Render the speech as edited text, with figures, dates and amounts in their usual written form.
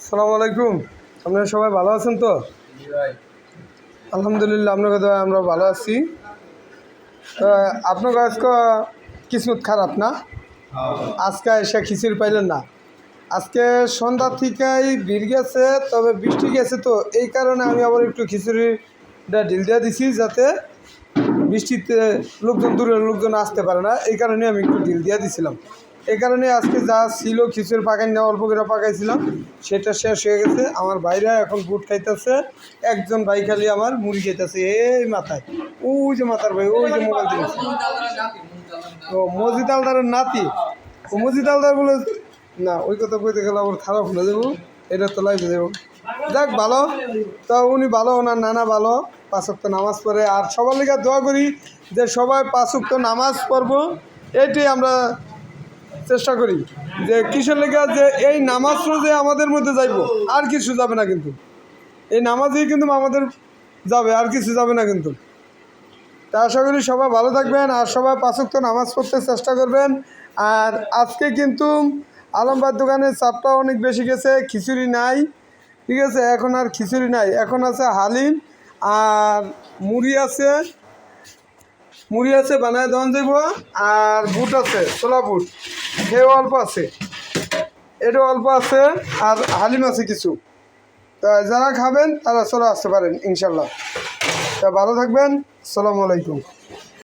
আসসালামু আলাইকুম। আপনারা সবাই ভালো আছেন তো? আলহামদুলিল্লাহ, আপনার কথা আমরা ভালো আছি। আপনার আজকে কিসমত খারাপ না, আজকে এসে খিচুড়ি পাইলেন না। আজকে সন্ধ্যা থেকেই ভিড় গেছে, তবে বৃষ্টি গেছে, তো এই কারণে আমি আবার একটু খিচুড়িটা ঢিল দিয়ে দিছি, যাতে বৃষ্টিতে দূরের লোকজন আসতে পারে না। এই কারণে আমি একটু ঢিল দিয়ে দিছিলাম। এই কারণে আজকে যা ছিল খিচুড়ি পাকাই না, অল্প করে পাকাইছিলাম, সেটা শেষ হয়ে গেছে। আমার ভাইরা এখন বুট খাইতেছে, একজন ভাই খালি আমার মুড়ি খাইতেছে এই মাথায়। ওই যে মাথার ভাই, ওই যে মোবাইল দিয়েছে, ও মজিদ আলদারের নাতি। ও মজিদ আলদার বলে না, ওই কথা বলতে গেলে আবার খারাপ হয়ে যাবো, এটা তো লাইফে যাবো। যাক ভালো, তা উনি ভালো, ওনার নানা ভালো, 5 ওয়াক্ত নামাজ পড়ে। আর সবার লেগে দোয়া করি যে সবাই 5 ওয়াক্ত নামাজ পড়বো, এইটাই আমরা চেষ্টা করি। যে কিসের লেগে, যে এই নামাজ যে আমাদের মধ্যে যাইব, আর কিছু যাবে না কিন্তু। এই নামাজই কিন্তু আমাদের যাবে, আর কিছু যাবে না কিন্তু। তা আশা করি সবাই ভালো থাকবেন, আর সবাই 5 ওয়াক্ত নামাজ পড়তে চেষ্টা করবেন। আর আজকে কিন্তু আলমবাগ দোকানের চাপটা অনেক বেশি গেছে, খিচুড়ি নাই, ঠিক আছে? এখন আর খিচুড়ি নাই, এখন আছে হালিম আর মুড়ি আছে, বানায় দেওয়ান যাইব। আর বুট আছে, ছোলা বুট, সেও অল্প আছে, এটাও অল্প আছে, আর হালিম আছে কিছু। তা যারা খাবেন তারা চলে আসতে পারেন ইনশাল্লাহ। তা ভালো থাকবেন, আসসালামু আলাইকুম।